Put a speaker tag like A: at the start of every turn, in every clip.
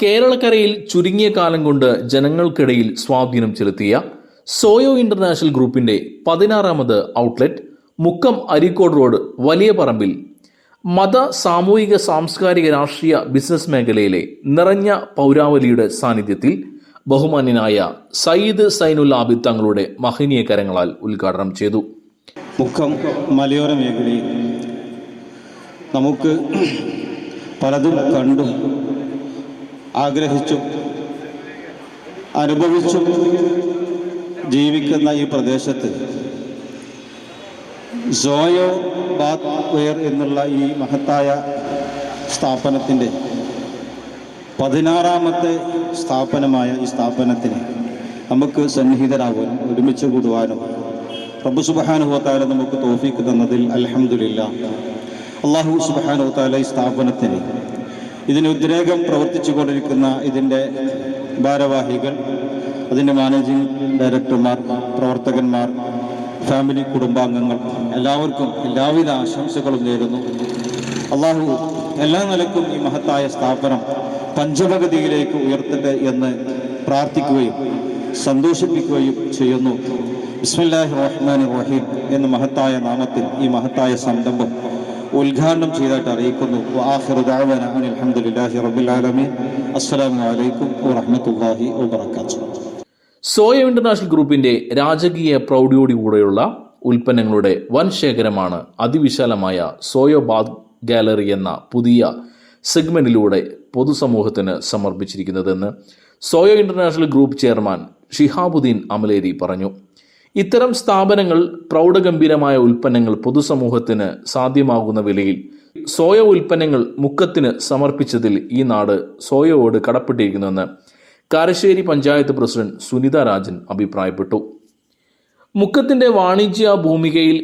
A: കേരളക്കരയിൽ ചുരുങ്ങിയ കാലം കൊണ്ട് ജനങ്ങൾക്കിടയിൽ സ്വാധീനം ചെലുത്തിയ സോയോ ഇന്റർനാഷണൽ ഗ്രൂപ്പിന്റെ 16ാമത് ഔട്ട്ലെറ്റ് മുക്കം അരീക്കോട് റോഡ് വലിയ പറമ്പിൽ മത സാമൂഹിക സാംസ്കാരിക രാഷ്ട്രീയ ബിസിനസ് മേഖലയിലെ നിറഞ്ഞ പൗരാവലിയുടെ സാന്നിധ്യത്തിൽ ബഹുമാന്യനായ സയ്യിദ് സൈനുൽ ആബിദ് തങ്ങളുടെ മഹനീയ കരങ്ങളാൽ ഉദ്ഘാടനം ചെയ്തു.
B: മുക്കം മലയോര മേഖലയിൽ നമുക്ക് പലതും കണ്ടും ആഗ്രഹിച്ചും അനുഭവിച്ചും ജീവിക്കുന്ന ഈ പ്രദേശത്ത് സോയോ ബാത്ത് വെയർ എന്നുള്ള ഈ മഹത്തായ സ്ഥാപനത്തിൻ്റെ 16ാമത്തെ സ്ഥാപനമായ ഈ സ്ഥാപനത്തിന് നമുക്ക് സന്നിഹിതരാകാനും ഒരുമിച്ച് കൂടുവാനും റബ്ബ് സുബ്ഹാനഹു വ തആല നമുക്ക് തൗഫീഖ് തന്നതിൽ അൽഹംദുലില്ലാഹ്. അല്ലാഹു സുബ്ഹാനഹു വ തആല ഈ സ്ഥാപനത്തിന് ഇതിന് ഉദ്രേകം പ്രവർത്തിച്ചു കൊണ്ടിരിക്കുന്ന ഇതിൻ്റെ ഭാരവാഹികൾ, അതിൻ്റെ മാനേജിംഗ് ഡയറക്ടർമാർ, പ്രവർത്തകന്മാർ, ഫാമിലി കുടുംബാംഗങ്ങൾ എല്ലാവർക്കും എല്ലാവിധ ആശംസകളും നേരുന്നു. അള്ളാഹു എല്ലാ നിലക്കും ഈ മഹത്തായ സ്ഥാപനം പഞ്ചമഗതിയിലേക്ക് ഉയർത്തട്ടെ എന്ന് പ്രാർത്ഥിക്കുകയും സന്തോഷിപ്പിക്കുകയും ചെയ്യുന്നു. ബിസ്മില്ലാഹിർ റഹ്മാനിർ റഹീം എന്ന മഹത്തായ നാമത്തിൽ ഈ മഹത്തായ സംരംഭം ഉദ്ഘാടനം ചെയ്തായിട്ട് അറിയിക്കുന്നു. വആഖിറു ദഅവാനാ അൽഹംദുലില്ലാഹി റബ്ബിൽ ആലമീൻ. അസ്സലാമു അലൈക്കും വറഹ്മത്തുള്ളാഹി വബറകാതുഹു.
A: സോയോ ഇന്റർനാഷണൽ ഗ്രൂപ്പിന്റെ രാജകീയ പ്രൗഢിയോടുകൂടെയുള്ള ഉൽപ്പന്നങ്ങളുടെ വൻ ശേഖരമാണ് അതിവിശാലമായ സോയോ ബാത്ത് ഗാലറി എന്ന പുതിയ സെഗ്മെന്റിലൂടെ പൊതുസമൂഹത്തിന് സമർപ്പിച്ചിരിക്കുന്നതെന്ന് Soyo international group chairman Shihabuddin Amaleri പറഞ്ഞു. ഇത്തരം സ്ഥാപനങ്ങൾ പ്രൗഢഗംഭീരമായ ഉൽപ്പന്നങ്ങൾ പൊതുസമൂഹത്തിന് സാധ്യമാകുന്ന വിലയിൽ സോയോ ഉൽപ്പന്നങ്ങൾ മുക്കത്തിന് സമർപ്പിച്ചതിൽ ഈ നാട് സോയോയോട് കടപ്പെട്ടിരിക്കുന്നുവെന്ന് കാരശ്ശേരി പഞ്ചായത്ത് പ്രസിഡന്റ് സുനിത രാജൻ അഭിപ്രായപ്പെട്ടു. മുക്കത്തിന്റെ വാണിജ്യ ഭൂമികയിൽ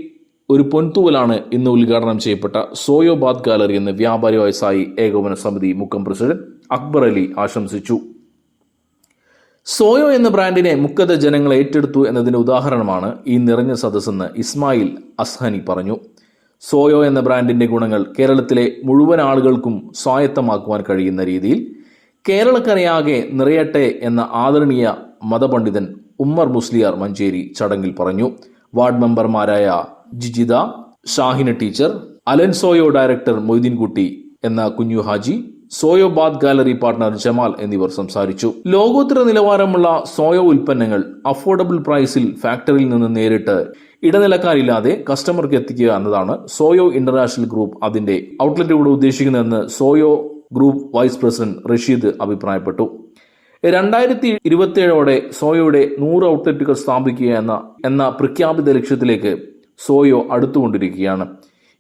A: ഒരു പൊൻതൂവലാണ് ഇന്ന് ഉദ്ഘാടനം ചെയ്യപ്പെട്ട സോയോ ബാത്ത് ഗാലറി എന്ന് വ്യാപാരി വ്യവസായി ഏകോപന സമിതി മുക്കം പ്രസിഡന്റ് അക്ബർ അലി ആശംസിച്ചു. സോയോ എന്ന ബ്രാൻഡിനെ മുക്കത്തെ ജനങ്ങൾ ഏറ്റെടുത്തു എന്നതിന്റെ ഉദാഹരണമാണ് ഈ നിറഞ്ഞ സദസ്സെന്ന് ഇസ്മായിൽ അസ്ഹനി പറഞ്ഞു. സോയോ എന്ന ബ്രാൻഡിന്റെ ഗുണങ്ങൾ കേരളത്തിലെ മുഴുവൻ ആളുകൾക്കും സ്വായത്തമാക്കുവാൻ കഴിയുന്ന രീതിയിൽ കേരളക്കരയാകെ നിറയട്ടെ എന്ന ആദരണീയ മതപണ്ഡിതൻ ഉമ്മർ മുസ്ലിയാർ മഞ്ചേരി ചടങ്ങിൽ പറഞ്ഞു. വാർഡ് മെമ്പർമാരായ ജിജിത, ഷാഹിന ടീച്ചർ, അലൻസോയോ ഡയറക്ടർ മൊയ്തീൻകുട്ടി എന്ന കുഞ്ഞു ഹാജി, Soyo bath gallery partner Jamal എന്നിവർ സംസാരിച്ചു. ലോകോത്തര നിലവാരമുള്ള സോയോ ഉൽപ്പന്നങ്ങൾ അഫോർഡബിൾ പ്രൈസിൽ ഫാക്ടറിയിൽ നിന്ന് നേരിട്ട് ഇടനിലക്കാരില്ലാതെ കസ്റ്റമർക്ക് എത്തിക്കുക എന്നതാണ് സോയോ ഇന്റർനാഷണൽ ഗ്രൂപ്പ് അതിന്റെ ഔട്ട്ലെറ്റിലൂടെ ഉദ്ദേശിക്കുന്നതെന്ന് സോയോ ഗ്രൂപ്പ് വൈസ് പ്രസിഡന്റ് റഷീദ് അഭിപ്രായപ്പെട്ടു. 2027ഓടെ സോയോയുടെ 100 ഔട്ട്ലെറ്റുകൾ സ്ഥാപിക്കുക എന്ന പ്രഖ്യാപിത ലക്ഷ്യത്തിലേക്ക് സോയോ അടുത്തുകൊണ്ടിരിക്കുകയാണ്.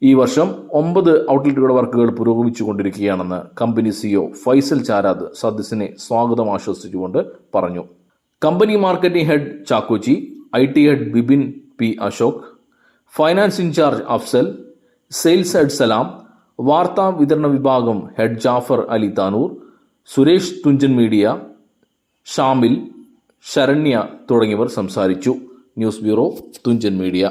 A: ഈ വർഷം 9 ഔട്ട്ലെറ്റുകളുടെ വർക്കുകൾ പുരോഗമിച്ചുകൊണ്ടിരിക്കുകയാണെന്ന് കമ്പനി സിഇഒ ഫൈസൽ ചാരാദ് സദസ്സിനെ സ്വാഗതം ആശംസിച്ചുകൊണ്ട് പറഞ്ഞു. Company marketing head Chackochi, IT head Bibin P Ashok, finance incharge Afsal, sales head Salam, വാർത്താ വിതരണ വിഭാഗം ഹെഡ് ജാഫർ അലി താനൂർ, സുരേഷ് തുഞ്ചൻ മീഡിയ, ഷാമിൽ, ശരണ്യ തുടങ്ങിയവർ സംസാരിച്ചു. News bureau, Thunchan media.